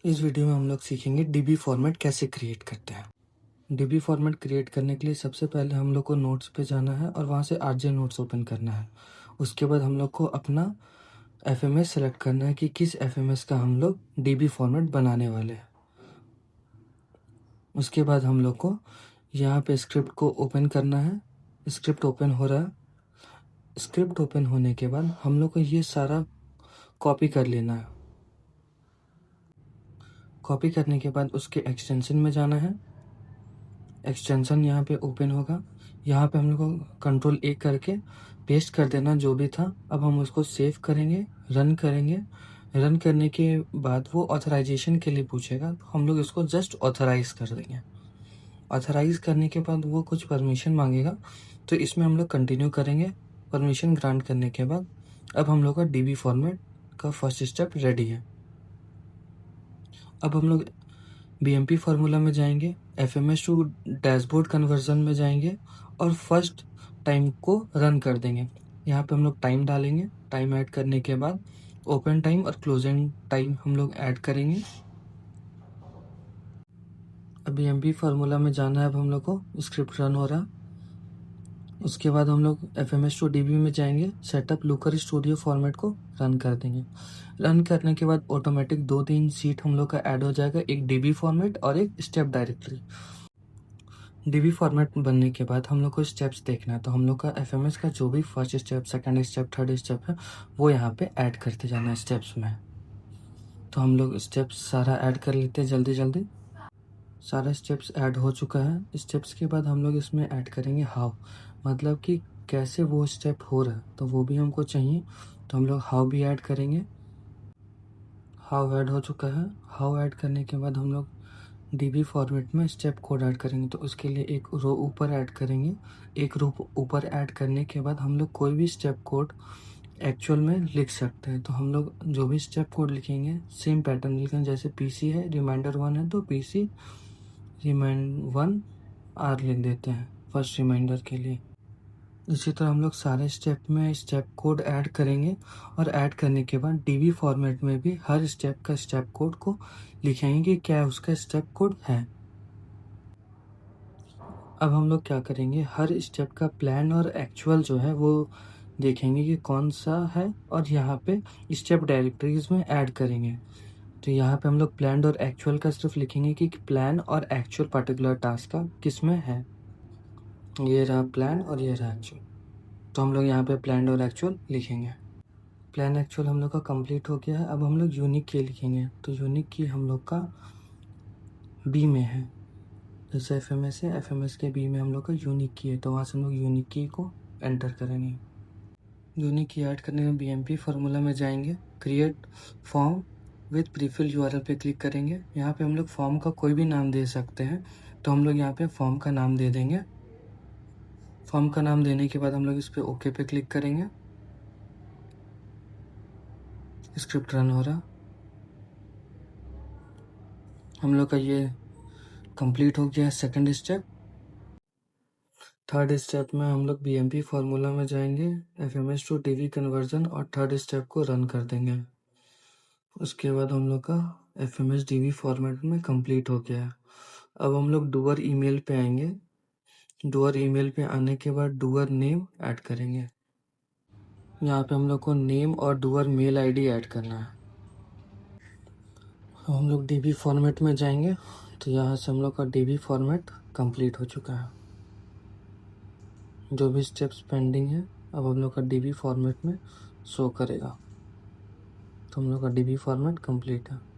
इस वीडियो में हम लोग सीखेंगे डीबी फॉर्मेट कैसे क्रिएट करते हैं। डीबी फॉर्मेट क्रिएट करने के लिए सबसे पहले हम लोग को नोट्स पे जाना है और वहाँ से आरजे नोट्स ओपन करना है। उसके बाद हम लोग को अपना एफएमएस सेलेक्ट करना है कि किस एफएमएस का हम लोग डीबी फॉर्मेट बनाने वाले हैं। उसके बाद हम लोग को यहाँ पे स्क्रिप्ट को ओपन करना है। स्क्रिप्ट ओपन हो रहा है। स्क्रिप्ट ओपन होने के बाद हम लोग को ये सारा कॉपी कर लेना है। कॉपी करने के बाद उसके एक्सटेंशन में जाना है। एक्सटेंशन यहाँ पे ओपन होगा। यहाँ पे हम लोग को कंट्रोल A करके पेस्ट कर देना जो भी था। अब हम उसको सेव करेंगे, रन करेंगे। रन करने के बाद वो ऑथराइजेशन के लिए पूछेगा, तो हम लोग इसको जस्ट ऑथराइज कर देंगे। ऑथराइज करने के बाद वो कुछ परमिशन मांगेगा, तो इसमें हम लोग कंटिन्यू करेंगे। परमिशन ग्रांट करने के बाद अब हम लोग का डीबी फॉर्मेट का फर्स्ट स्टेप रेडी है। अब हम लोग बीएमपी फार्मूला में जाएंगे, एफएमएस टू डैशबोर्ड कन्वर्जन में जाएंगे और फर्स्ट टाइम को रन कर देंगे। यहाँ पे हम लोग टाइम डालेंगे। टाइम ऐड करने के बाद ओपन टाइम और क्लोजिंग टाइम हम लोग ऐड करेंगे। अब बीएमपी फार्मूला में जाना है। अब हम लोग को स्क्रिप्ट रन हो रहा। उसके बाद हम लोग एफएमएस टू डीबी में जाएंगे, सेटअप लूकर स्टूडियो फॉर्मेट को रन कर देंगे। रन करने के बाद ऑटोमेटिक 2-3 सीट हम लोग का ऐड हो जाएगा, एक डीबी फॉर्मेट और एक स्टेप डायरेक्टरी। डीबी फॉर्मेट बनने के बाद हम लोग को स्टेप्स देखना है, तो हम लोग का एफएमएस का जो भी first step, second step, third step है वो यहाँ पे ऐड करते जाना है स्टेप्स में। तो हम लोग स्टेप्स सारा ऐड कर लेते हैं जल्दी जल्दी। सारा स्टेप्स ऐड हो चुका है। स्टेप्स के बाद हम लोग इसमें ऐड करेंगे हाउ, मतलब कि कैसे वो स्टेप हो रहा है, तो वो भी हमको चाहिए। तो हम लोग हाउ भी ऐड करेंगे। हाउ ऐड हो चुका है। हाउ ऐड करने के बाद हम लोग डीबी फॉर्मेट में स्टेप कोड ऐड करेंगे, तो उसके लिए एक रो ऊपर ऐड करेंगे। एक रो ऊपर ऐड करने के बाद हम लोग कोई भी स्टेप कोड एक्चुअल में लिख सकते हैं। तो हम लोग जो भी स्टेप कोड लिखेंगे सेम पैटर्न लिखेंगे। जैसे पीसी है, रिमाइंडर 1 है, तो पीसी रिमाइंड 1 आर लिख देते हैं फर्स्ट रिमाइंडर के लिए। इसी तरह हम लोग सारे स्टेप में स्टेप कोड ऐड करेंगे और ऐड करने के बाद डीबी फॉर्मेट में भी हर स्टेप का स्टेप कोड को लिखेंगे कि क्या उसका स्टेप कोड है। अब हम लोग क्या करेंगे, हर स्टेप का प्लान और एक्चुअल जो है वो देखेंगे कि कौन सा है और यहाँ पे स्टेप डायरेक्टरीज में ऐड करेंगे। तो यहाँ पे हम लोग प्लान और एक्चुअल का सिर्फ लिखेंगे कि प्लान और एक्चुअल पर्टिकुलर टास्क का किस में है। ये रहा प्लान और ये रहा एक्चुअल, तो हम लोग यहाँ पे प्लान और एक्चुअल लिखेंगे। प्लान एक्चुअल हम लोग का कंप्लीट हो गया है। अब हम लोग यूनिक की लिखेंगे, तो यूनिक की हम लोग का बी में है। जैसे एफएमएस है, एफएमएस के बी में हम लोग का यूनिक की है, तो वहाँ से हम लोग यूनिक की को एंटर करेंगे। यूनिक की ऐड करने में बीएमपी फार्मूला में जाएंगे, create form with prefill URL पे क्लिक करेंगे। यहाँ पे हम लोग फॉर्म का कोई भी नाम दे सकते हैं, तो हम लोग यहाँ पे फॉर्म का नाम दे देंगे। फॉर्म का नाम देने के बाद हम लोग इस पे ओके पे क्लिक करेंगे। स्क्रिप्ट रन हो रहा। हम लोग का ये कंप्लीट हो गया सेकंड स्टेप। थर्ड स्टेप में हम लोग बीएमपी फार्मूला में जाएंगे, एफएमएस टू डीबी कन्वर्जन और थर्ड स्टेप को रन कर देंगे। उसके बाद हम लोग का एफएमएस डीबी फॉर्मेट में कंप्लीट हो गया है। अब हम लोग डूअर ईमेल पे आएंगे। डूअर ईमेल पे आने के बाद डूअर नेम ऐड करेंगे। यहाँ पे हम लोग को नेम और डूअर मेल आईडी ऐड करना है। हम लोग डीबी फॉर्मेट में जाएंगे, तो यहाँ से हम लोग का डीबी फॉर्मेट कंप्लीट हो चुका है। जो भी स्टेप्स पेंडिंग है अब हम लोग का डीबी फॉर्मेट में शो करेगा। तो हम लोग का डीबी फॉर्मेट कंप्लीट है।